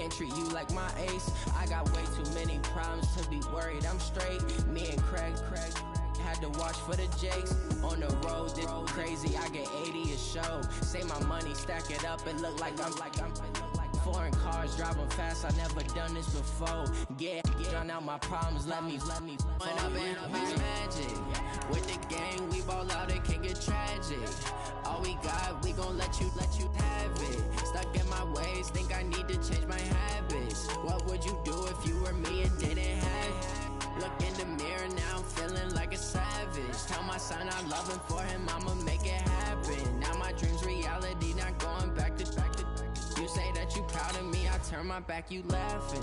can't treat you like my ace. I got way too many problems to be worried. I'm straight. Me and Craig had to watch for the Jakes. On the road, this crazy. I get 80 a show. Say my money, stack it up. It look like I'm foreign cars driving fast. I never done this before. Yeah, drown out my problems. Let me. When up and magic. With the gang, we ball out. It can get tragic. All we got, we gon' let you have it. Stuck in my ways, think I need to change my habits. What would you do if you were me and didn't have it? Look in the mirror now, I'm feeling like a savage. Tell my son I love him, for him I'ma make it happen. Now my dream's reality, not going back to. You say that you proud of me, I turn my back, you laughing.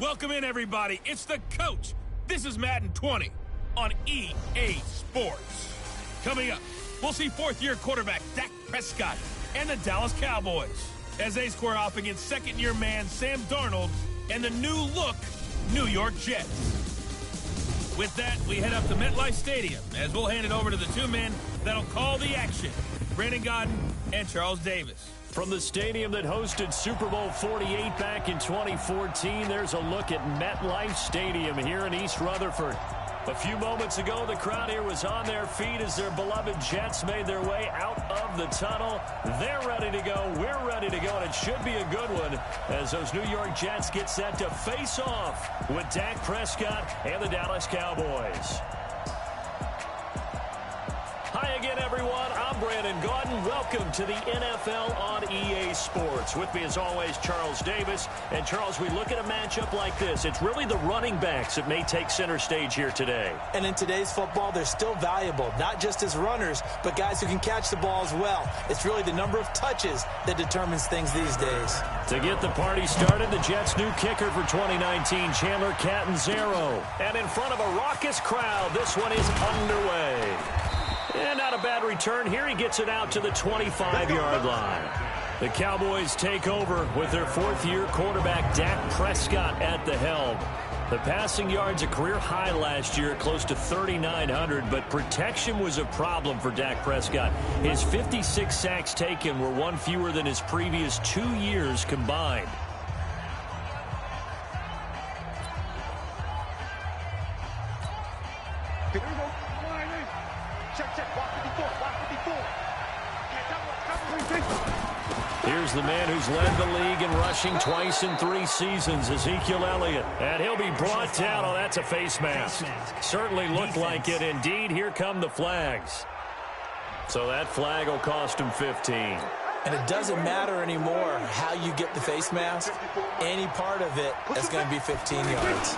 Welcome in, everybody. It's the coach. This is Madden 20 on EA Sports. Coming up, we'll see fourth-year quarterback Dak Prescott and the Dallas Cowboys as they square off against second-year man Sam Darnold and the new-look New York Jets. With that, we head up to MetLife Stadium as we'll hand it over to the two men that'll call the action, Brandon Gaudin and Charles Davis. From the stadium that hosted Super Bowl 48 back in 2014, there's a look at MetLife Stadium here in East Rutherford. A few moments ago, the crowd here was on their feet as their beloved Jets made their way out of the tunnel. They're ready to go. We're ready to go, and it should be a good one as those New York Jets get set to face off with Dak Prescott and the Dallas Cowboys. Hi again, everyone. I'm Brandon Gaudin. Welcome to the NFL on EA Sports. With me, as always, Charles Davis. And, Charles, we look at a matchup like this. It's really the running backs that may take center stage here today. And in today's football, they're still valuable, not just as runners, but guys who can catch the ball as well. It's really the number of touches that determines things these days. To get the party started, the Jets' new kicker for 2019, Chandler Catanzaro. And in front of a raucous crowd, this one is underway. And not a bad return here. He gets it out to the 25-yard line. The Cowboys take over with their fourth-year quarterback, Dak Prescott, at the helm. The passing yards a career high last year, close to 3,900, but protection was a problem for Dak Prescott. His 56 sacks taken were one fewer than his previous 2 years combined. Here's the man who's led the league in rushing twice in 3 seasons, Ezekiel Elliott. And he'll be brought down. Oh, that's a face mask. Certainly looked like it. Indeed, here come the flags. So that flag will cost him 15. And it doesn't matter anymore how you get the face mask. Any part of it is going to be 15 yards.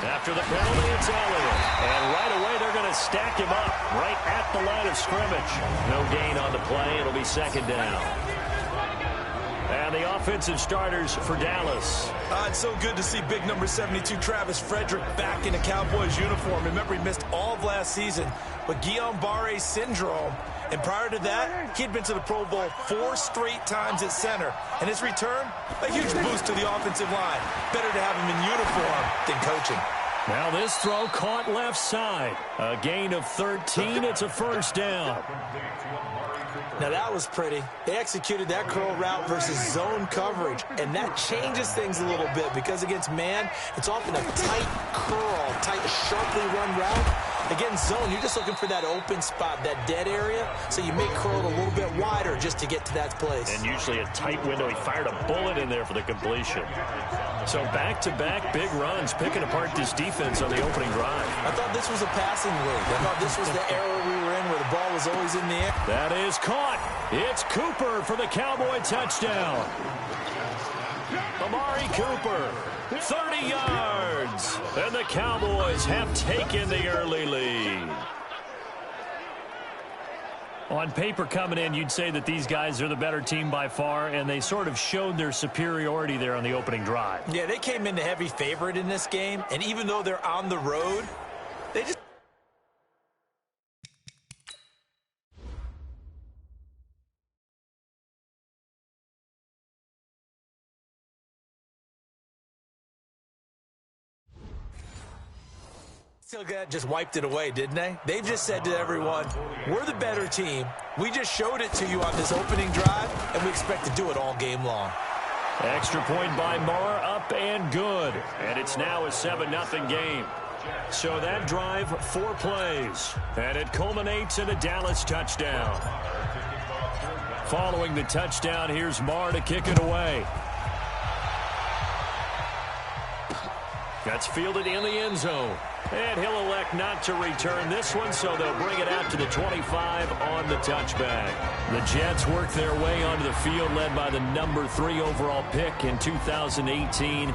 After the penalty, it's Elliott. And right away, they're going to stack him up right at the line of scrimmage. No gain on the play. It'll be second down. And the offensive starters for Dallas. It's so good to see big number 72, Travis Frederick, back in a Cowboys uniform. Remember, he missed all of last season with Guillain-Barré syndrome. And prior to that, he'd been to the Pro Bowl 4 straight times at center. And his return, a huge boost to the offensive line. Better to have him in uniform than coaching. Now this throw caught left side. A gain of 13. It's a first down. Now that was pretty. They executed that curl route versus zone coverage, and that changes things a little bit because against man, it's often a tight curl, tight, sharply run route. Against zone, you're just looking for that open spot, that dead area, so you may curl it a little bit wider just to get to that place. And usually a tight window. He fired a bullet in there for the completion. So back-to-back big runs, picking apart this defense on the opening drive. I thought this was a passing league. I thought this was the era we were in where the ball was always in the air. That is caught. It's Cooper for the Cowboy touchdown. A Amari Cooper, 30 yards. And the Cowboys have taken the early lead. On paper coming in, you'd say that these guys are the better team by far, and they sort of showed their superiority there on the opening drive. Yeah, they came in the heavy favorite in this game, and even though they're on the road, they just... Still just wiped it away, didn't they? They've just said to everyone, we're the better team. We just showed it to you on this opening drive, and we expect to do it all game long. Extra point by Marr, up and good. And it's now a 7-0 game. So that drive, 4 plays. And it culminates in a Dallas touchdown. Following the touchdown, here's Marr to kick it away. That's fielded in the end zone. And he'll elect not to return this one, so they'll bring it out to the 25 on the touchback. The Jets work their way onto the field, led by the number 3 overall pick in 2018,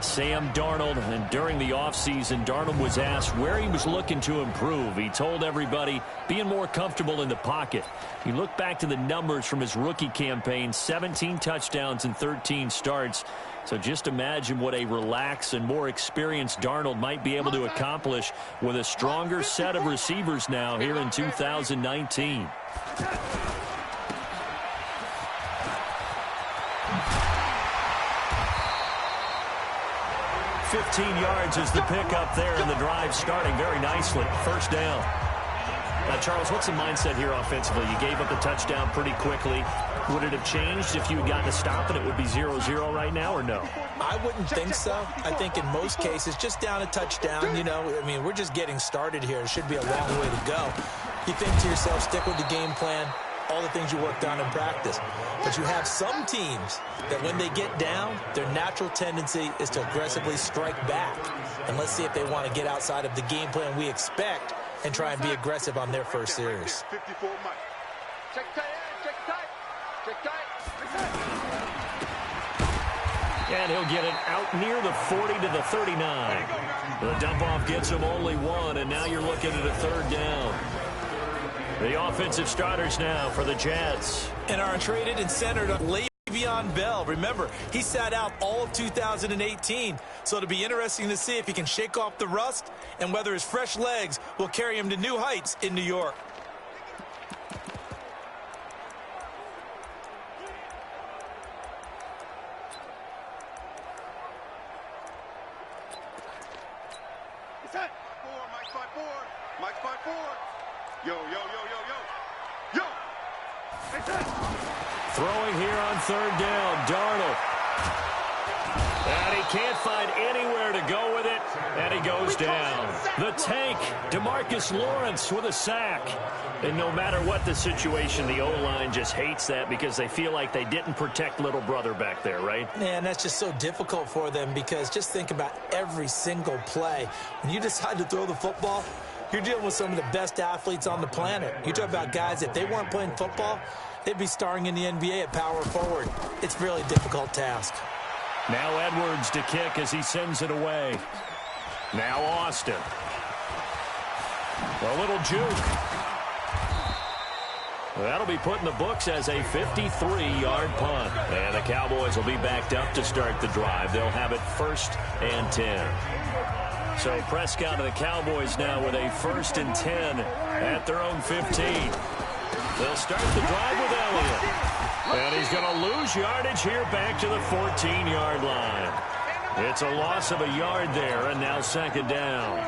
Sam Darnold. And during the offseason, Darnold was asked where he was looking to improve. He told everybody being more comfortable in the pocket. You look back to the numbers from his rookie campaign, 17 touchdowns and 13 starts. So just imagine what a relaxed and more experienced Darnold might be able to accomplish with a stronger set of receivers now here in 2019. 15 yards is the pickup there, and the drive starting very nicely. First down. Now, Charles, what's the mindset here offensively? You gave up the touchdown pretty quickly. Would it have changed if you had gotten a stop and it would be 0-0 right now, or no? I wouldn't think so. I think in most cases, just down a touchdown, you know, I mean, we're just getting started here. It should be a long way to go. You think to yourself, stick with the game plan, all the things you worked on in practice. But you have some teams that when they get down, their natural tendency is to aggressively strike back. And let's see if they want to get outside of the game plan we expect and try and be aggressive on their first series. And he'll get it out near the 40 to the 39. The dump-off gets him only 1, and now you're looking at a third down. The offensive starters now for the Jets. And are traded and centered on Le'Veon Bell. Remember, he sat out all of 2018, so it'll be interesting to see if he can shake off the rust and whether his fresh legs will carry him to new heights in New York. Throwing here on third down, Darnold. And he can't find anywhere to go with it, and he goes down. The tank, DeMarcus Lawrence with a sack. And no matter what the situation, the O-line just hates that because they feel like they didn't protect little brother back there, right? Man, that's just so difficult for them because just think about every single play. When you decide to throw the football, you're dealing with some of the best athletes on the planet. You talk about guys, if they weren't playing football, they'd be starring in the NBA at power forward. It's a really difficult task. Now Edwards to kick as he sends it away. Now Austin. A little juke. That'll be put in the books as a 53-yard punt. And the Cowboys will be backed up to start the drive. They'll have it 1st and 10. So Prescott and the Cowboys now with a 1st and 10 at their own 15. They'll start the drive with Elliott. And he's going to lose yardage here back to the 14-yard line. It's a loss of a yard there, and now 2nd down.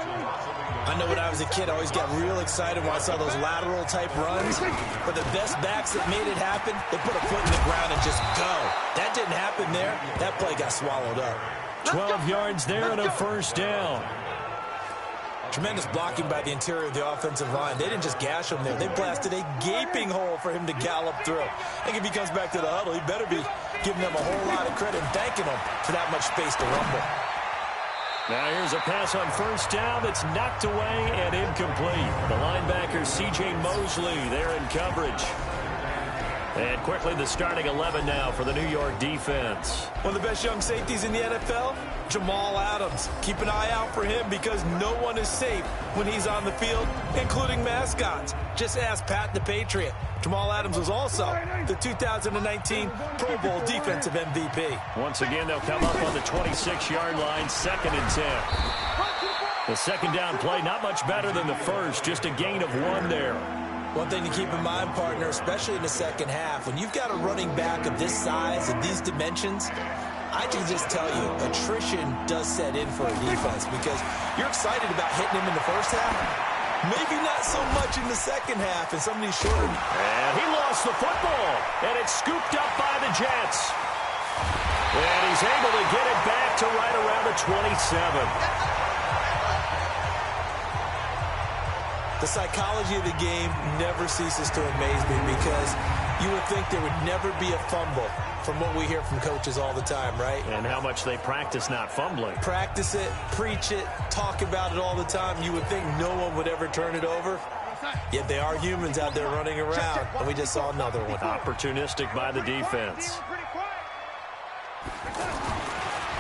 I know when I was a kid, I always got real excited when I saw those lateral-type runs. But the best backs that made it happen, they put a foot in the ground and just go. That didn't happen there. That play got swallowed up. 12 yards there and a 1st down. Tremendous blocking by the interior of the offensive line. They didn't just gash him there. They blasted a gaping hole for him to gallop through. I think if he comes back to the huddle, he better be giving them a whole lot of credit and thanking them for that much space to rumble. Now here's a pass on 1st down that's knocked away and incomplete. The linebacker C.J. Mosley there in coverage. And quickly, the starting 11 now for the New York defense. One of the best young safeties in the NFL, Jamal Adams. Keep an eye out for him because no one is safe when he's on the field, including mascots. Just ask Pat the Patriot. Jamal Adams was also the 2019 Pro Bowl Defensive MVP. Once again, they'll come up on the 26-yard line, 2nd and 10. The second down play, not much better than the first, just a gain of 1 there. One thing to keep in mind, partner, especially in the second half, when you've got a running back of this size and these dimensions, I can just tell you, attrition does set in for a defense because you're excited about hitting him in the first half. Maybe not so much in the second half, and some of these shorter. And he lost the football, and it's scooped up by the Jets. And he's able to get it back to right around the 27. The psychology of the game never ceases to amaze me because you would think there would never be a fumble from what we hear from coaches all the time, right? And how much they practice not fumbling. Practice it, preach it, talk about it all the time. You would think no one would ever turn it over. Yet they are humans out there running around, and we just saw another one. Opportunistic by the defense.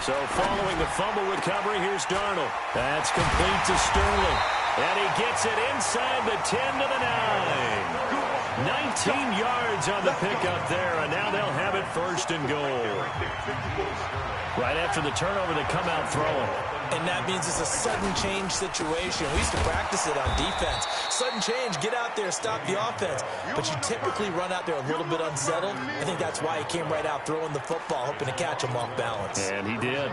So following the fumble recovery, here's Darnold. That's complete to Sterling. And he gets it inside the 10 to the 9. 19 yards on the pickup there, and now they'll have it 1st and goal. Right after the turnover, they come out throwing. And that means it's a sudden change situation. We used to practice it on defense. Sudden change, get out there, stop the offense. But you typically run out there a little bit unsettled. I think that's why he came right out throwing the football, hoping to catch him off balance. And he did.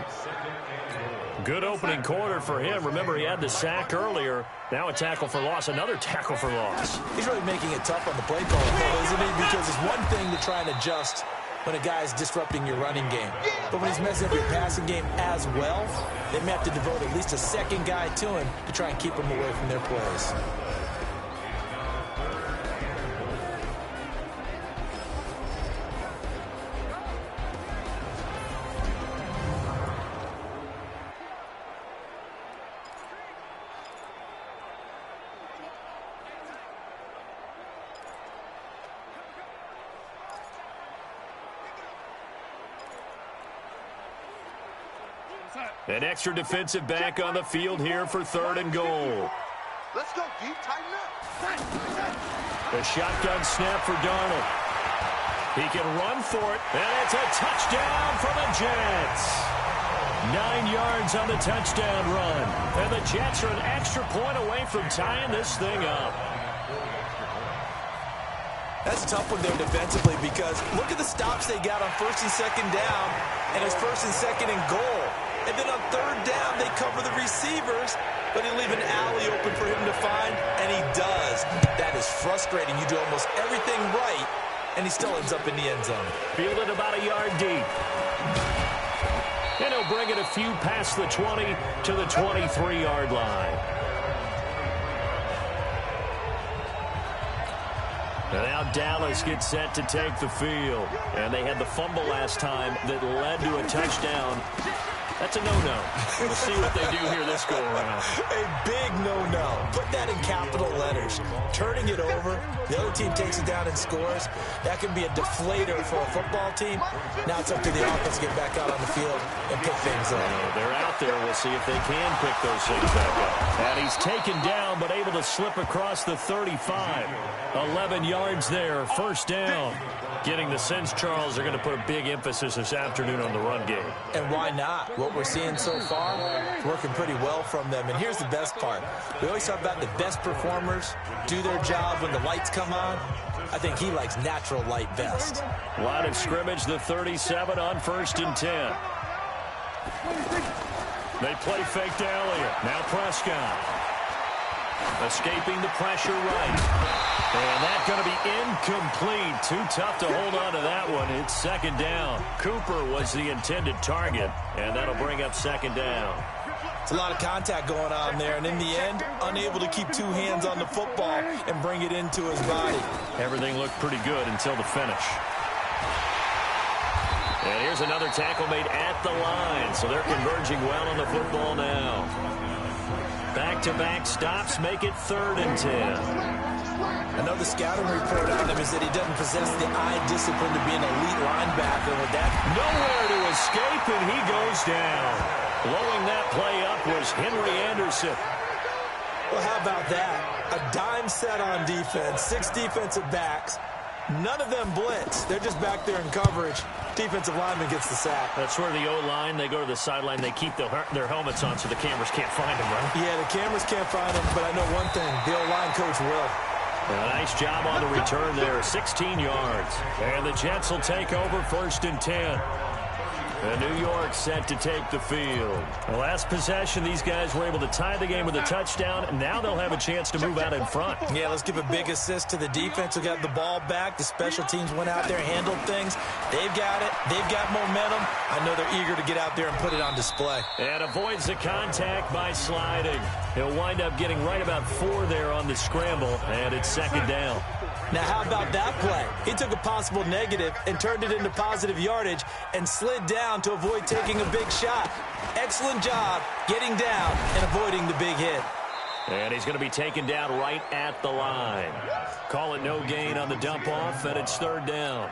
Good opening quarter for him. Remember, he had the sack earlier. Now a tackle for loss, another tackle for loss. He's really making it tough on the play call, isn't he? Because it's one thing to try and adjust when a guy's disrupting your running game. But when he's messing up your passing game as well, they may have to devote at least a second guy to him to try and keep him away from their plays. An extra defensive back on the field here for 3rd and goal. Let's go, D. Tighten up. The shotgun snap for Darnold. He can run for it, and it's a touchdown for the Jets. 9 yards on the touchdown run. And the Jets are an extra point away from tying this thing up. That's a tough one there defensively because look at the stops they got on 1st and 2nd down, and it's 1st and 2nd and goal. And then on 3rd down, they cover the receivers, but they leave an alley open for him to find, and he does. That is frustrating. You do almost everything right, and he still ends up in the end zone. Fielded about a yard deep. And he'll bring it a few past the 20 to the 23-yard line. Now Dallas gets set to take the field. And they had the fumble last time that led to a touchdown. That's a no-no. We'll see what they do here this go-around. A big no-no. Put that in capital letters. Turning it over, the other team takes it down and scores. That can be a deflator for a football team. Now it's up to the offense to get back out on the field and pick things up. They're out there. We'll see if they can pick those things back up. And he's taken down, but able to slip across the 35. 11 yards there, 1st down. Getting the sense, Charles, they're going to put a big emphasis this afternoon on the run game. And why not? What we're seeing so far, working pretty well from them. And here's the best part. We always talk about the best performers do their job when the lights come on. I think he likes natural light best. Line of scrimmage, the 37 on 1st and 10. They play fake to Elliott. Now Prescott. Escaping the pressure right. And that's going to be incomplete. Too tough to hold on to that one. It's 2nd down. Cooper was the intended target, and that'll bring up 2nd down. It's a lot of contact going on there, and in the end, unable to keep 2 hands on the football and bring it into his body. Everything looked pretty good until the finish. And here's another tackle made at the line, so they're converging well on the football now. Back-to-back stops make it 3rd and 10. I know the scouting report on him is that he doesn't possess the eye discipline to be an elite linebacker. With that, nowhere to escape, and he goes down. Blowing that play up was Henry Anderson. Well, how about that? A dime set on defense, 6 defensive backs. None of them blitz. They're just back there in coverage. Defensive lineman gets the sack. That's where the O-line, they go to the sideline, they keep their helmets on so the cameras can't find them, right? Yeah, the cameras can't find them, but I know one thing. The O-line coach will. A nice job on the return there, 16 yards. And the Jets will take over 1st and 10. And New York set to take the field. The last possession, these guys were able to tie the game with a touchdown, and now they'll have a chance to move out in front. Yeah, let's give a big assist to the defense who got the ball back. The special teams went out there, handled things. They've got it. They've got momentum. I know they're eager to get out there and put it on display. And avoids the contact by sliding. He'll wind up getting right about 4 there on the scramble, and it's 2nd down. Now, how about that play? He took a possible negative and turned it into positive yardage and slid down to avoid taking a big shot. Excellent job getting down and avoiding the big hit. And he's going to be taken down right at the line. Call it no gain on the dump off, and it's 3rd down.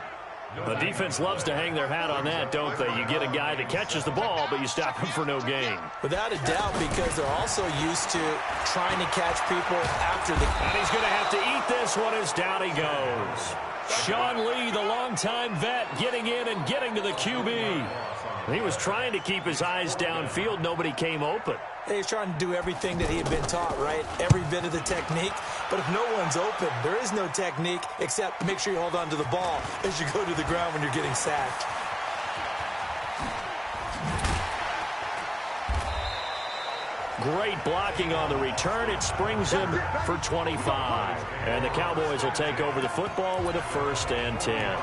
The defense loves to hang their hat on that, don't they? You get a guy that catches the ball, but you stop him for no gain. Without a doubt, because they're also used to trying to catch people after the... And he's going to have to eat this one as down he goes. Sean Lee, the longtime vet, getting in and getting to the QB. He was trying to keep his eyes downfield. Nobody came open. He's trying to do everything that he had been taught, right? Every bit of the technique. But if no one's open, there is no technique except make sure you hold on to the ball as you go to the ground when you're getting sacked. Great blocking on the return. It springs him for 25. And the Cowboys will take over the football with a 1st and 10.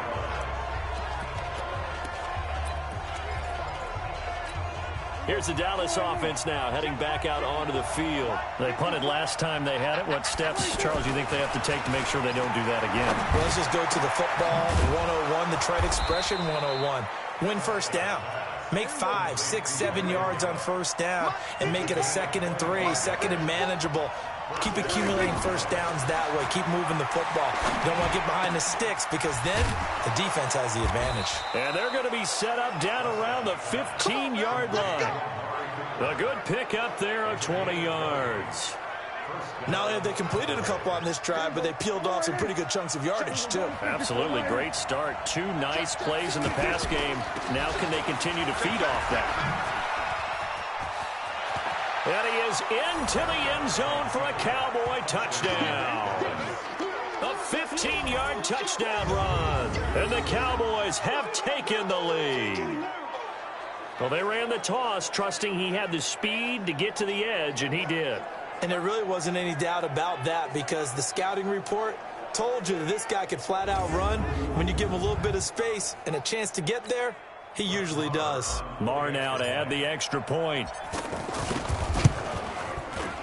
Here's the Dallas offense now, heading back out onto the field. They punted last time they had it. What steps, Charles, you think they have to take to make sure they don't do that again? Well, let's just go to the football 101, the trite expression 101. Win 1st down. Make 5, 6, 7 yards on 1st down and make it a 2nd and 3, 2nd and manageable. Keep accumulating 1st downs that way. Keep moving the football. You don't want to get behind the sticks because then the defense has the advantage. And they're going to be set up down around the 15-yard line. A good pick up there of 20 yards. Not only have they completed a couple on this drive, but they peeled off some pretty good chunks of yardage, too. Absolutely. Great start. 2 nice plays in the pass game. Now can they continue to feed off that? And he is into the end zone for a Cowboy touchdown. A 15-yard touchdown run. And the Cowboys have taken the lead. Well, they ran the toss, trusting he had the speed to get to the edge, and he did. And there really wasn't any doubt about that because the scouting report told you that this guy could flat out run. When you give him a little bit of space and a chance to get there, he usually does. Marr now to add the extra point.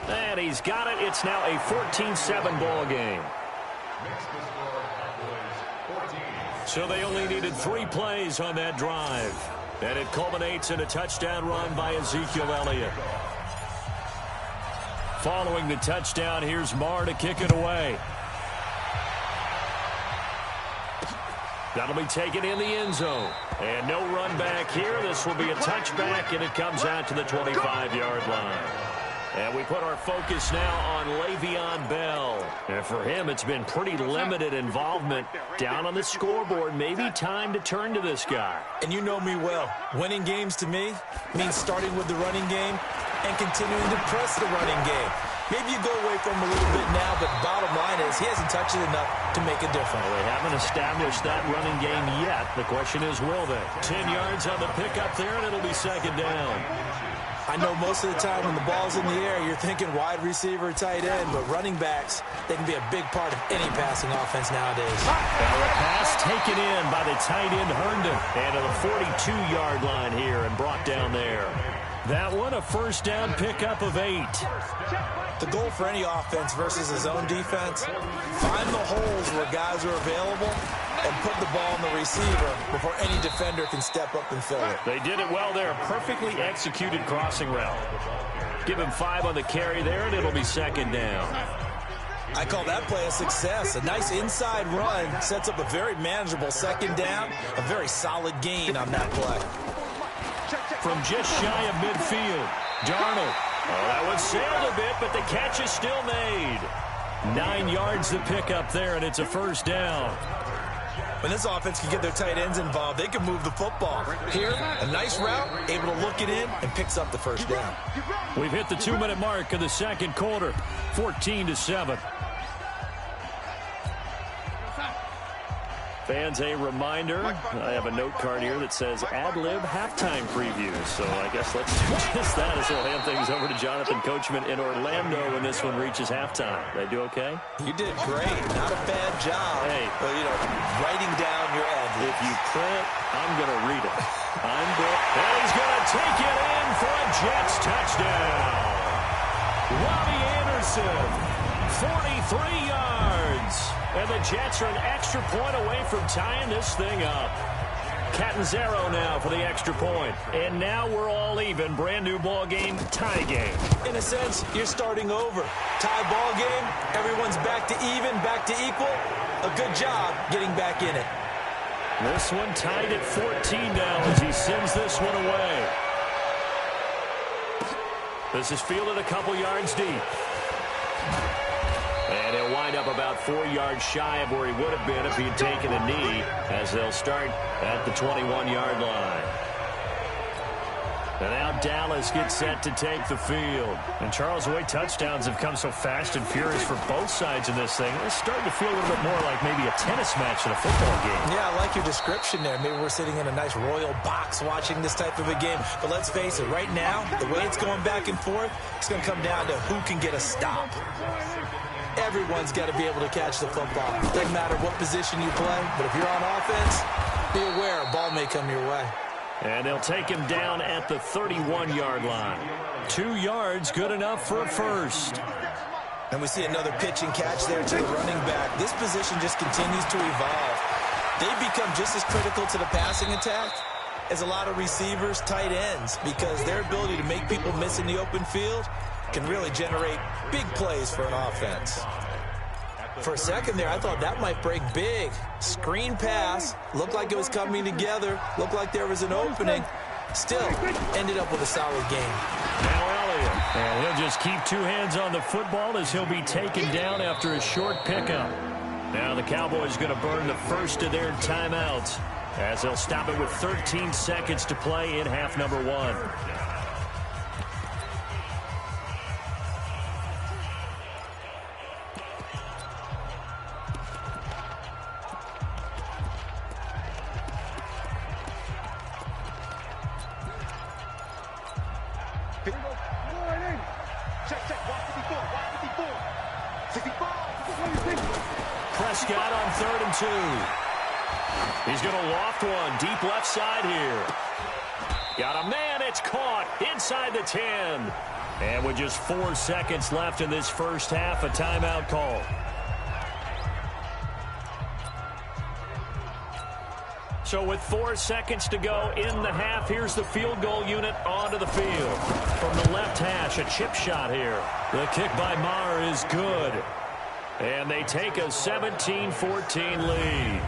And he's got it. It's now a 14-7 ball game. So they only needed 3 plays on that drive. And it culminates in a touchdown run by Ezekiel Elliott. Following the touchdown, here's Marr to kick it away. That'll be taken in the end zone. And no run back here. This will be a touchback, and it comes out to the 25-yard line. And we put our focus now on Le'Veon Bell. And for him, it's been pretty limited involvement. Down on the scoreboard, maybe time to turn to this guy. And you know me well. Winning games to me means starting with the running game and continuing to press the running game. Maybe you go away from him a little bit now, but bottom line is he hasn't touched it enough to make a difference. Well, they haven't established that running game yet. The question is, will they? 10 yards on the pickup there, and it'll be 2nd down. I know most of the time when the ball's in the air, you're thinking wide receiver, tight end, but running backs, they can be a big part of any passing offense nowadays. Well, a pass taken in by the tight end Herndon. And to the 42-yard line here and brought down there. That one, a 1st down pickup of 8. The goal for any offense versus his own defense, find the holes where guys are available and put the ball on the receiver before any defender can step up and fill it. They did it well there. Perfectly executed crossing route. Give him 5 on the carry there, and it'll be 2nd down. I call that play a success. A nice inside run sets up a very manageable second down. A very solid gain on that play. From just shy of midfield, Darnold. Oh, that one sailed a bit, but the catch is still made. 9 yards to pick up there, and it's a first down. When this offense can get their tight ends involved, they can move the football. Here, a nice route, able to look it in, and picks up the first down. We've hit the 2-minute mark of the second quarter, 14-7. Fans, a reminder, I have a note card here that says ad-lib halftime preview. So I guess let's do just that as we'll hand things over to Jonathan Coachman in Orlando when this one reaches halftime. Did I do okay? You did great. Not a bad job. Hey. But, writing down your ad-libs. If you print, I'm going to read it. I'm good. And he's going to take it in for a Jets touchdown. Robbie Anderson, 43 yards. And the Jets are an extra point away from tying this thing up. Catanzaro now for the extra point. And now we're all even. Brand new ball game, tie game. In a sense, you're starting over. Tie ball game, everyone's back to even, back to equal. A good job getting back in it. This one tied at 14 now as he sends this one away. This is fielded a couple yards deep. And he'll wind up about 4 yards shy of where he would have been if he had taken a knee, as they'll start at the 21-yard line. And now Dallas gets set to take the field. And Charles, the way touchdowns have come so fast and furious for both sides in this thing, it's starting to feel a little bit more like maybe a tennis match than a football game. Yeah, I like your description there. Maybe we're sitting in a nice royal box watching this type of a game. But let's face it, right now, the way it's going back and forth, it's going to come down to who can get a stop. Everyone's got to be able to catch the football. Doesn't matter what position you play, but if you're on offense, be aware a ball may come your way. And they'll take him down at the 31-yard line. 2 yards, good enough for a first. And we see another pitch and catch there to the running back. This position just continues to evolve. They've become just as critical to the passing attack as a lot of receivers, tight ends, because their ability to make people miss in the open field can really generate big plays for an offense. For a second there, I thought that might break big. Screen pass, looked like it was coming together, looked like there was an opening. Still, ended up with a solid game. Now Elliott, and he'll just keep 2 hands on the football as he'll be taken down after a short pickup. Now the Cowboys going to burn the first of their timeouts as they'll stop it with 13 seconds to play in half number 1. Prescott on 3rd and 2. He's going to loft one deep left side here. Got a man. It's caught inside the 10. And with just 4 seconds left in this first half, a timeout call. So with 4 seconds to go in the half, here's the field goal unit onto the field. From the left hash, a chip shot here. The kick by Maher is good. And they take a 17-14 lead.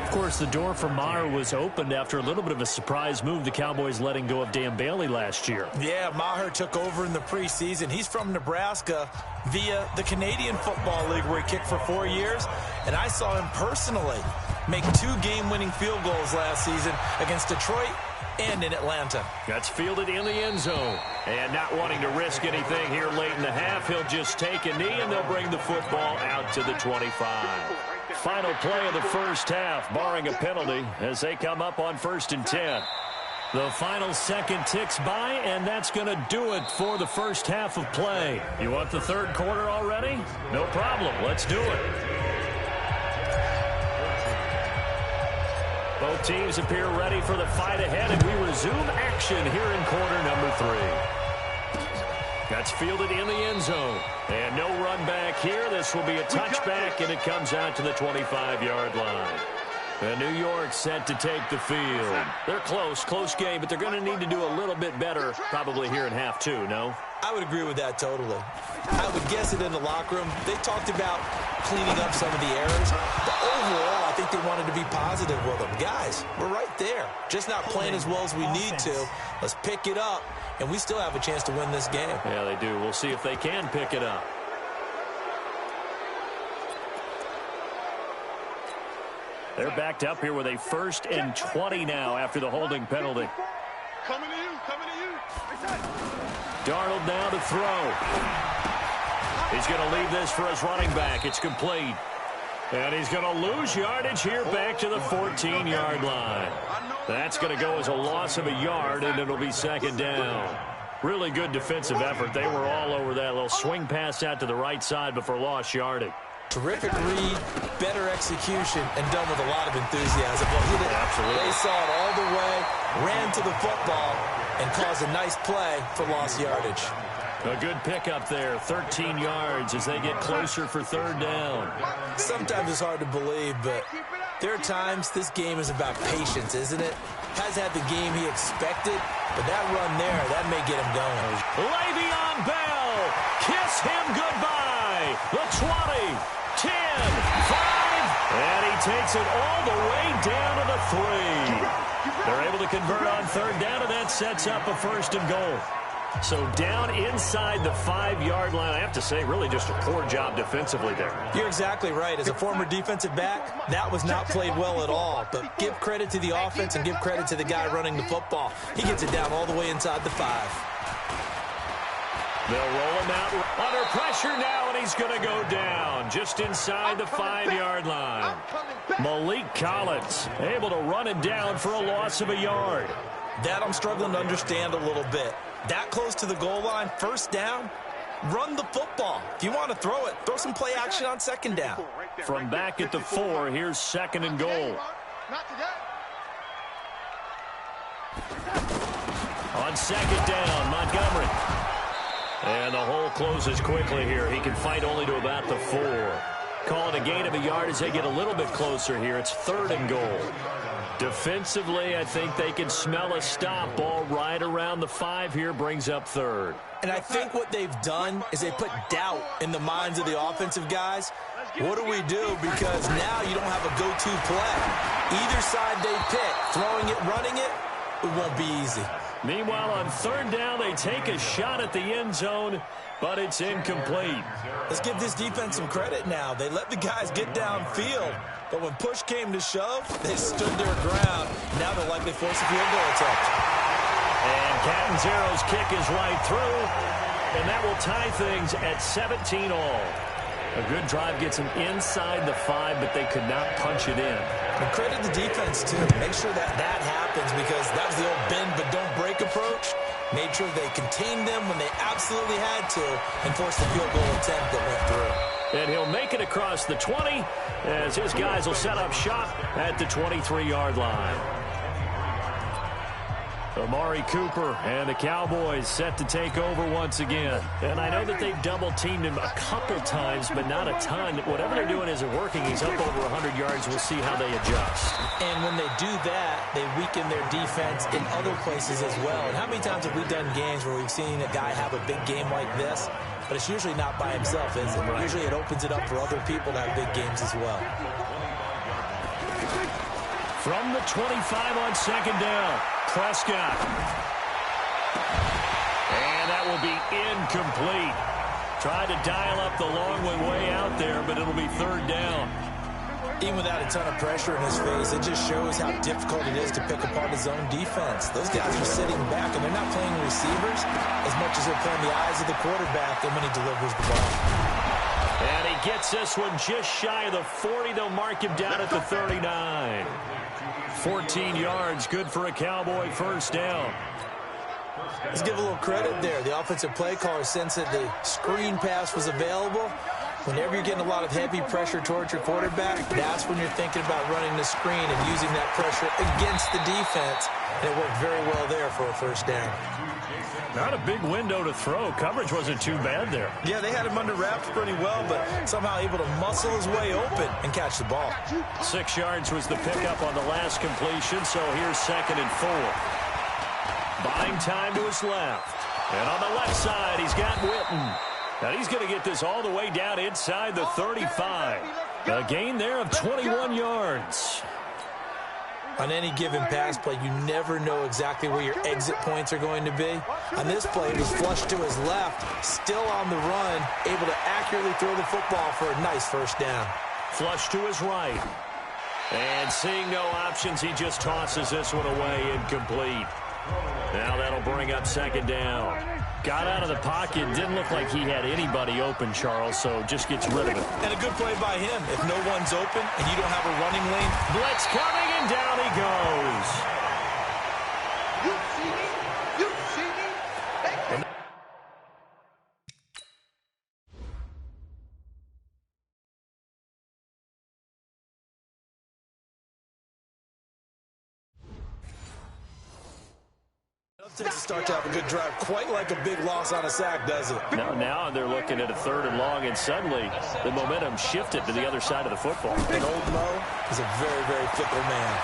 Of course, the door for Maher was opened after a little bit of a surprise move, the Cowboys letting go of Dan Bailey last year. Yeah, Maher took over in the preseason. He's from Nebraska via the Canadian Football League, where he kicked for 4 years. And I saw him personally make 2 game-winning field goals last season against Detroit and in Atlanta. That's fielded in the end zone. And not wanting to risk anything here late in the half, he'll just take a knee, and they'll bring the football out to the 25. Final play of the first half, barring a penalty, as they come up on 1st and 10. The final second ticks by, and that's going to do it for the first half of play. You want the third quarter already? No problem. Let's do it. Both teams appear ready for the fight ahead, and we resume action here in quarter number 3. That's fielded in the end zone. And no run back here. This will be a touchback, and it comes out to the 25-yard line. And New York set to take the field. They're close game, but they're going to need to do a little bit better probably here in half 2, no? I would agree with that totally. I would guess it in the locker room. They talked about cleaning up some of the errors. But overall, I think they wanted to be positive with them. Guys, we're right there. Just not playing as well as we need to. Let's pick it up, and we still have a chance to win this game. Yeah, they do. We'll see if they can pick it up. They're backed up here with a 1st and 20 now after the holding penalty. Coming to you, coming to you. Darnold now to throw. He's going to leave this for his running back. It's complete. And he's going to lose yardage here back to the 14-yard line. That's going to go as a loss of a yard, and it'll be 2nd down. Really good defensive effort. They were all over that little swing pass out to the right side before lost yardage. Terrific read, better execution, and done with a lot of enthusiasm. Well, absolutely. They saw it all the way, ran to the football, and caused a nice play for lost yardage. A good pickup there, 13 yards as they get closer for 3rd down. Sometimes it's hard to believe, but there are times this game is about patience, isn't it? Has had the game he expected, but that run there, that may get him going. Le'Veon Bell, kiss him goodbye. The 20, 10, 5, and he takes it all the way down to the 3. They're able to convert on 3rd down, and that sets up a 1st and goal. So down inside the 5-yard line. I have to say, really just a poor job defensively there. You're exactly right. As a former defensive back, that was not played well at all. But give credit to the offense and give credit to the guy running the football. He gets it down all the way inside the 5. They'll roll him out under pressure now, and he's going to go down just inside the 5-yard line. Malik Collins able to run it down for a loss of a yard. That I'm struggling to understand a little bit. That close to the goal line, 1st down, run the football. If you want to throw it, throw some play action on 2nd down. From back at the 4, here's 2nd and goal. On 2nd down, Montgomery. And the hole closes quickly here. He can fight only to about the 4. Call it a gain of a yard as they get a little bit closer here. It's 3rd and goal. Defensively, I think they can smell a stop. Ball right around the 5 here, brings up 3rd. And I think what they've done is they put doubt in the minds of the offensive guys. What do we do? Because now you don't have a go-to play. Either side they pick, throwing it, running it, it won't be easy. Meanwhile, on 3rd down, they take a shot at the end zone, but it's incomplete. Let's give this defense some credit now. They let the guys get downfield, but when push came to shove, they stood their ground. Now they'll likely force a field goal attempt. And Catanzaro's kick is right through, and that will tie things at 17 all. A good drive gets them inside the 5, but they could not punch it in. And credit the defense, too. Make sure that happens, because that was the old bend but don't break approach. Made sure they contained them when they absolutely had to and forced the field goal attempt that went through. And he'll make it across the 20 as his guys will set up shop at the 23-yard line. Amari Cooper and the Cowboys set to take over once again. And I know that they've double-teamed him a couple times, but not a ton. Whatever they're doing isn't working. He's up over 100 yards. We'll see how they adjust. And when they do that, they weaken their defense in other places as well. And how many times have we done games where we've seen a guy have a big game like this? But it's usually not by himself, is it? Right. Usually it opens it up for other people to have big games as well. From the 25 on 2nd down, Prescott. And that will be incomplete. Tried to dial up the long way out there, but it'll be 3rd down. Even without a ton of pressure in his face, it just shows how difficult it is to pick apart his own defense. Those guys are sitting back, and they're not playing receivers as much as they're playing the eyes of the quarterback and when he delivers the ball. And he gets this one just shy of the 40. They'll mark him down at the 39. 14 yards, good for a Cowboy 1st down. Let's give a little credit there. The offensive play caller sensed that the screen pass was available. Whenever you're getting a lot of heavy pressure towards your quarterback, that's when you're thinking about running the screen and using that pressure against the defense. And it worked very well there for a 1st down. Not a big window to throw. Coverage wasn't too bad there. Yeah, they had him under wraps pretty well, but somehow able to muscle his way open and catch the ball. 6 yards was the pickup on the last completion, so here's 2nd and 4. Buying time to his left. And on the left side, he's got Witten. And he's going to get this all the way down inside the 35. A gain there of 21 yards. On any given pass play, you never know exactly where your exit points are going to be. On this play, he was flushed to his left, still on the run, able to accurately throw the football for a nice first down. Flush to his right. And seeing no options, he just tosses this one away, incomplete. Now that'll bring up second down. Got out of the pocket. Didn't look like he had anybody open, Charles, so just gets rid of it. And a good play by him. If no one's open and you don't have a running lane. Blitz coming, and down he goes. You see me? You see me? Hey. To start to have a good drive, quite like a big loss on a sack, does it? Now they're looking at a 3rd and long, and suddenly the momentum shifted to the other side of the football. And old Mo is a very, very fickle man.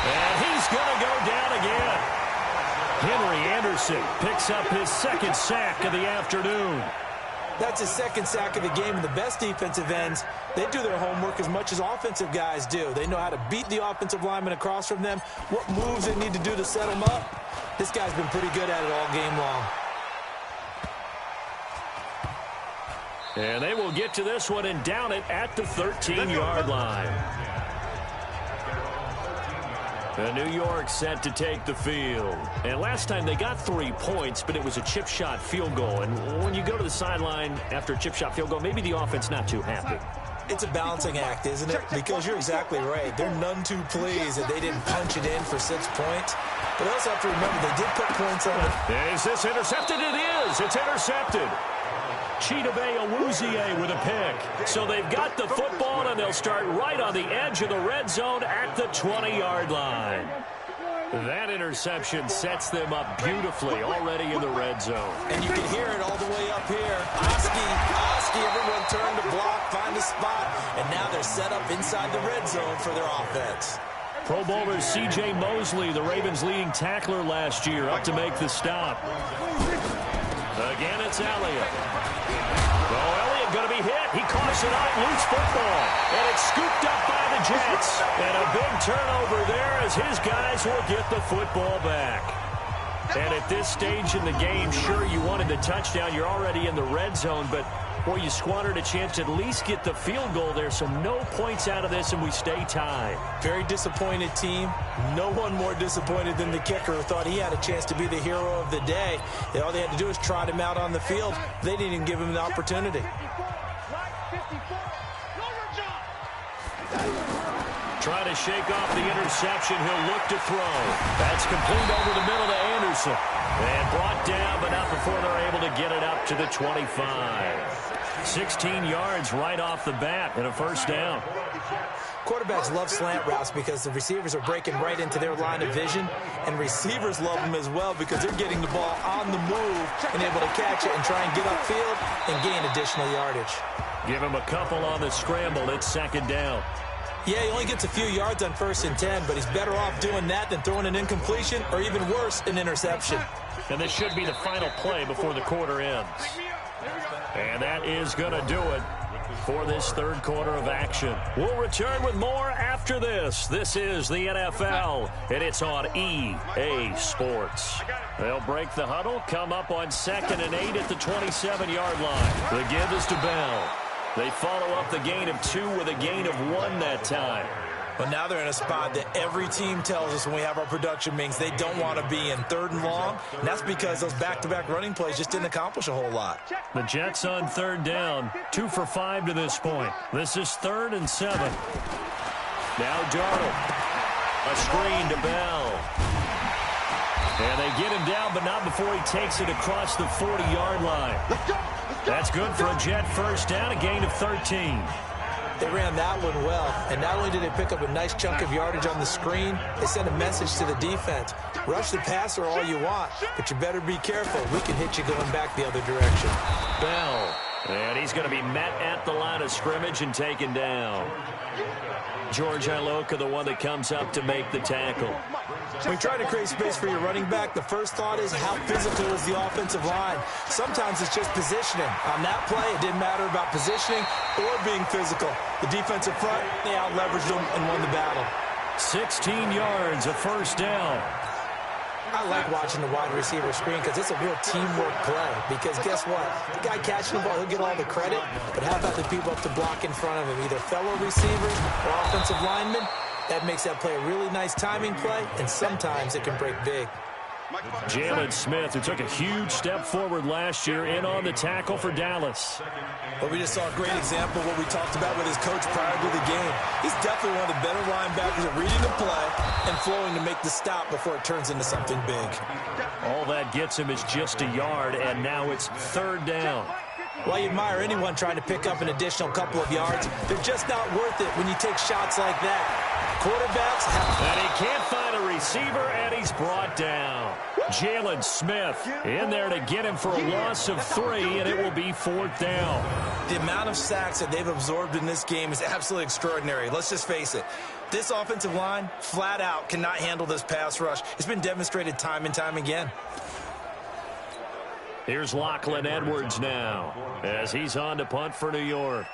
And he's going to go down again. Henry Anderson picks up his 2nd sack of the afternoon. That's his 2nd sack of the game, and the best defensive ends, they do their homework as much as offensive guys do. They know how to beat the offensive lineman across from them, what moves they need to do to set them up. This guy's been pretty good at it all game long. And they will get to this one and down it at the 13-yard line. New York set to take the field. And last time they got 3 points, but it was a chip shot field goal. And when you go to the sideline after a chip shot field goal, maybe the offense not too happy. It's a balancing act, isn't it? Because you're exactly right. They're none too pleased that they didn't punch it in for 6 points. But they also have to remember they did put points on it. Is this intercepted? It is. It's intercepted. Chidobe Awuzie with a pick. So they've got the football, and they'll start right on the edge of the red zone at the 20-yard line. That interception sets them up beautifully already in the red zone. And you can hear it all the way up here. Oski, everyone turned to block, find a spot, and now they're set up inside the red zone for their offense. Pro Bowler C.J. Mosley, the Ravens' leading tackler last year, up to make the stop. Again, it's Elliott. Oh, Elliott going to be hit. He caught it out, loose football. And it's scooped up by the Jets. And a big turnover there as his guys will get the football back. And at this stage in the game, sure, you wanted the touchdown. You're already in the red zone, but boy, you squandered a chance to at least get the field goal there, so no points out of this, and we stay tied. Very disappointed team. No one more disappointed than the kicker, who thought he had a chance to be the hero of the day. All they had to do was trot him out on the field. They didn't even give him the opportunity. Trying to shake off the interception. He'll look to throw. That's complete over the middle to Anderson. And brought down, but not before they're able to get it up to the 25. 16 yards right off the bat and a first down. Quarterbacks love slant routes because the receivers are breaking right into their line of vision, and receivers love them as well because they're getting the ball on the move and able to catch it and try and get upfield and gain additional yardage. Give him a couple on the scramble. It's second down. Yeah, he only gets a few yards on 1st and 10, but he's better off doing that than throwing an incompletion or even worse, an interception. And this should be the final play before the quarter ends. And that is going to do it for this third quarter of action. We'll return with more after this. This is the NFL, and it's on EA Sports. They'll break the huddle, come up on 2nd and 8 at the 27-yard line. The give is to Bell. They follow up the gain of 2 with a gain of 1 that time. But now they're in a spot that every team tells us when we have our production meetings they don't want to be in, 3rd and long. And that's because those back-to-back running plays just didn't accomplish a whole lot. The Jets on 3rd down, 2 for 5 to this point. This is 3rd and 7. Now Darnold. A screen to Bell. And they get him down, but not before he takes it across the 40-yard line. That's good for a Jet first down, a gain of 13. They ran that one well, and not only did they pick up a nice chunk of yardage on the screen, they sent a message to the defense. Rush the passer all you want, but you better be careful. We can hit you going back the other direction. Bell, and he's going to be met at the line of scrimmage and taken down. George Iloka, the one that comes up to make the tackle. When you're trying to create space for your running back, the first thought is how physical is the offensive line. Sometimes it's just positioning. On that play, it didn't matter about positioning or being physical. The defensive front, they out-leveraged them and won the battle. 16 yards, a first down. I like watching the wide receiver screen because it's a real teamwork play. Because guess what? The guy catching the ball, he'll get all the credit. But how about the people up to block in front of him? Either fellow receivers or offensive linemen. That makes that play a really nice timing play, and sometimes it can break big. Jalen Smith, who took a huge step forward last year, in on the tackle for Dallas. Well, we just saw a great example of what we talked about with his coach prior to the game. He's definitely one of the better linebackers at reading the play and flowing to make the stop before it turns into something big. All that gets him is just a yard, and now it's third down. Well, you admire anyone trying to pick up an additional couple of yards. They're just not worth it when you take shots like that. Quarterbacks have... And he can't find a receiver, and he's brought down. Jalen Smith in there to get him for a loss of 3, and it will be fourth down. The amount of sacks that they've absorbed in this game is absolutely extraordinary. Let's just face it. This offensive line, flat out, cannot handle this pass rush. It's been demonstrated time and time again. Here's Lachlan Edwards now as he's on to punt for New York.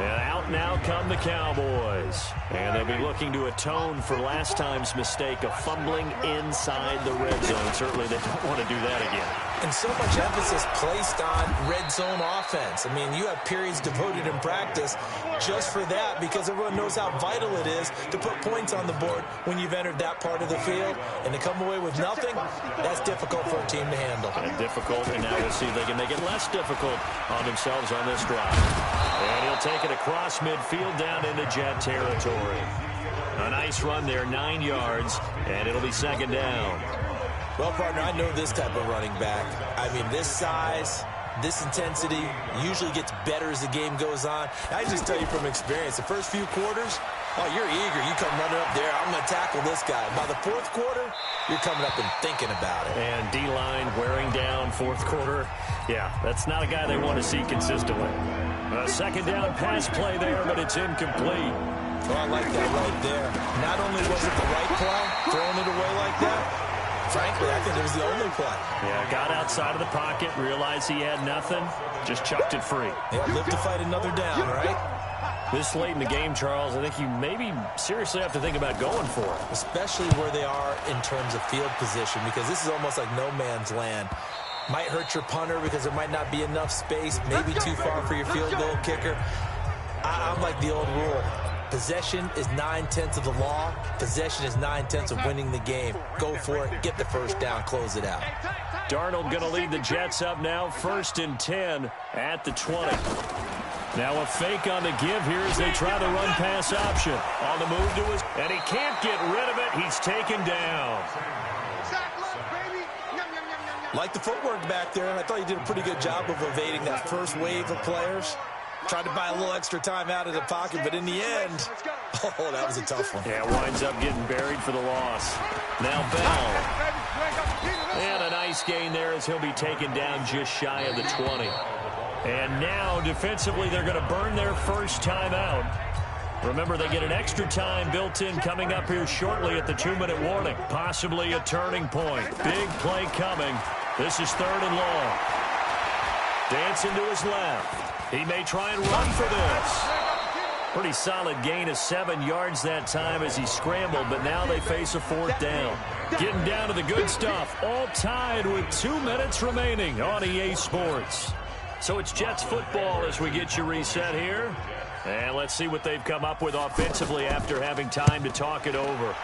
And out now come the Cowboys. And they'll be looking to atone for last time's mistake of fumbling inside the red zone. Certainly they don't want to do that again. And so much emphasis placed on red zone offense. I mean, you have periods devoted in practice just for that because everyone knows how vital it is to put points on the board when you've entered that part of the field. And to come away with nothing, that's difficult for a team to handle. And difficult, and now we'll see if they can make it less difficult on themselves on this drive. And he'll take it across midfield down into Jet territory. A nice run there, 9 yards, and it'll be second down. Well, partner, I know this type of running back. I mean, this size, this intensity usually gets better as the game goes on. I just tell you from experience, the first few quarters, oh, you're eager. You come running up there, I'm going to tackle this guy. By the fourth quarter, you're coming up and thinking about it. And D-line wearing down fourth quarter. Yeah, that's not a guy they want to see consistently. A second down pass play there, but it's incomplete. Oh, I like that right there. Not only was it the right play, throwing it away like that, frankly, I think it was the only play. Yeah, got outside of the pocket, realized he had nothing, just chucked it free. Yeah, live to fight another down, right? This late in the game, Charles, I think you maybe seriously have to think about going for it. Especially where they are in terms of field position, because this is almost like no man's land. Might hurt your punter because there might not be enough space, maybe too far for your field goal kicker. I'm like the old rule. Possession is 9/10 of the law. Possession is 9/10 of winning the game. Go for it. Get the first down. Close it out. Darnold going to lead the Jets up now. 1st and 10 at the 20. Now a fake on the give here as they try the run-pass option. On the move to his... And he can't get rid of it. He's taken down. Like the footwork back there, I thought he did a pretty good job of evading that first wave of players. Tried to buy a little extra time out of the pocket, but in the end, oh, that was a tough one. Yeah, winds up getting buried for the loss. Now Bell. And a nice gain there as he'll be taken down just shy of the 20. And now, defensively, they're going to burn their first time out. Remember, they get an extra time built in coming up here shortly at the 2-minute warning. Possibly a turning point. Big play coming. This is 3rd and long. Dancing to his left. He may try and run for this. Pretty solid gain of 7 yards that time as he scrambled, but now they face a 4th down. Getting down to the good stuff. All tied with 2 minutes remaining on EA Sports. So it's Jets football as we get you reset here. And let's see what they've come up with offensively after having time to talk it over.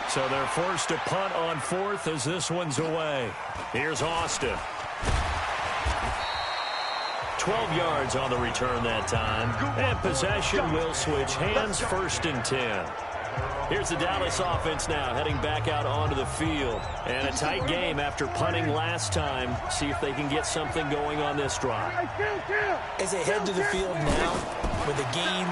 So they're forced to punt on 4th as this one's away. Here's Austin. 12 yards on the return that time. And possession will switch hands. 1st and 10. Here's the Dallas offense now heading back out onto the field. And a tight game after punting last time. See if they can get something going on this drive. As they head to the field now with a game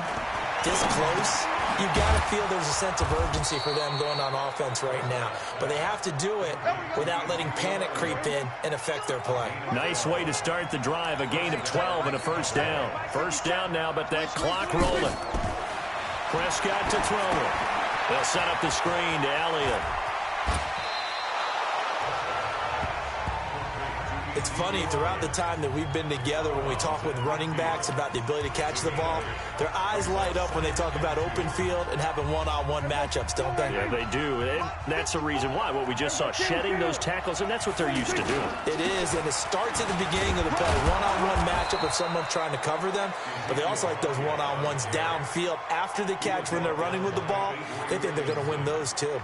this close, You've got to feel there's a sense of urgency for them going on offense right now. But they have to do it without letting panic creep in and affect their play. Nice way to start the drive. A gain of 12 and a first down. First down now, but that clock rolling. Prescott to throw it. They'll set up the screen to Elliott. It's funny, throughout the time that we've been together, when we talk with running backs about the ability to catch the ball, their eyes light up when they talk about open field and having one-on-one matchups, don't they? Yeah, they do. And that's the reason why. What we just saw, shedding those tackles, and that's what they're used to doing. It is, and it starts at the beginning of the play. One-on-one matchup if someone's trying to cover them, but they also like those one-on-ones downfield after the catch when they're running with the ball. They think they're going to win those, too.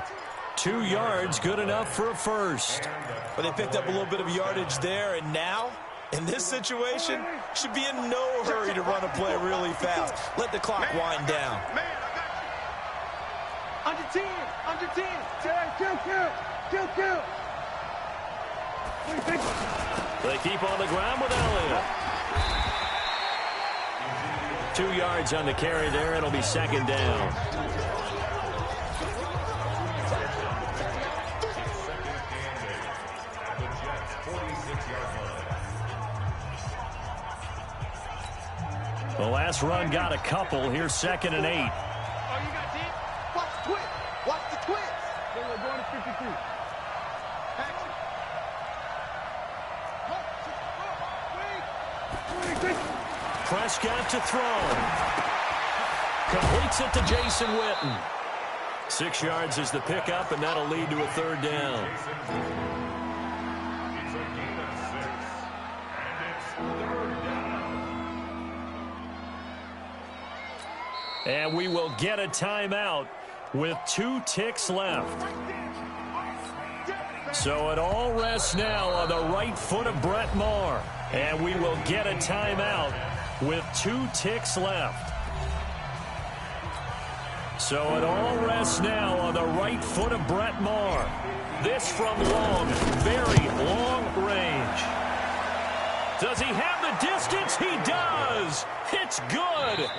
2 yards, good enough for a first. But they picked up a little bit of yardage there, and now, in this situation, should be in no hurry to run a play really fast. Let the clock wind down. Under 10, under 10. Kill. They keep on the ground with Elliott. 2 yards on the carry there. It'll be second down. The last run got a couple. Here's 2nd and 8. Oh, you got 10? Watch the twist. Watch the twist. They're going to 52. Action. Prescott to throw. Completes it to Jason Witten. 6 yards is the pickup, and that'll lead to a third down. And we will get a timeout with 2 ticks left. So it all rests now on the right foot of Brett Maher. And we will get a timeout with 2 ticks left. So it all rests now on the right foot of Brett Maher. This from long, very long range. Does he have the distance? He does. It's good.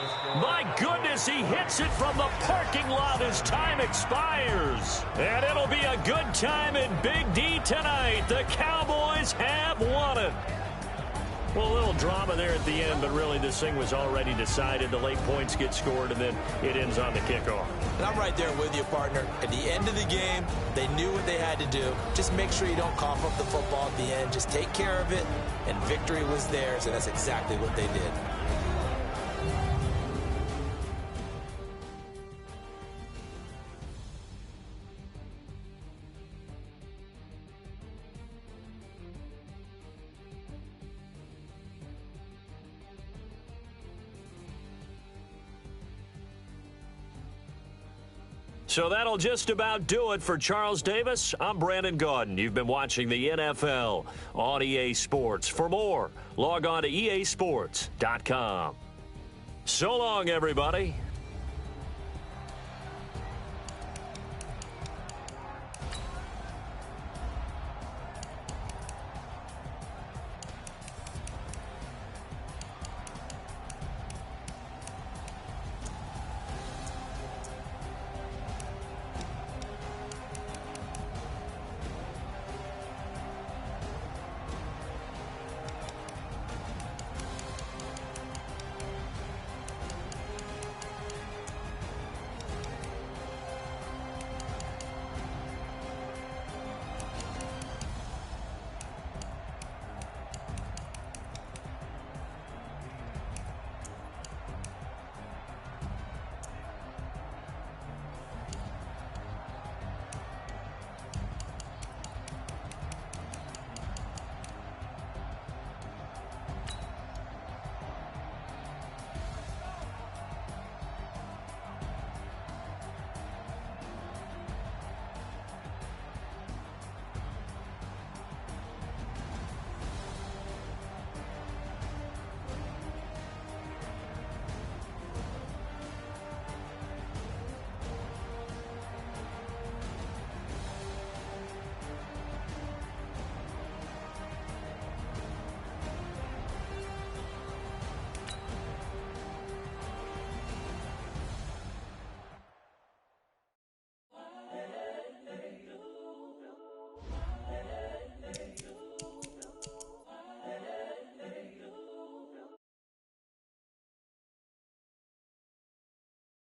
My goodness, he hits it from the parking lot as time expires. And it'll be a good time in Big D tonight. The Cowboys have won it. Well, a little drama there at the end, but really this thing was already decided. The late points get scored, and then it ends on the kickoff. And I'm right there with you, partner. At the end of the game, they knew what they had to do. Just make sure you don't cough up the football at the end. Just take care of it, and victory was theirs, and that's exactly what they did. So that'll just about do it for Charles Davis. I'm Brandon Gaudin. You've been watching the NFL on EA Sports. For more, log on to easports.com. So long, everybody.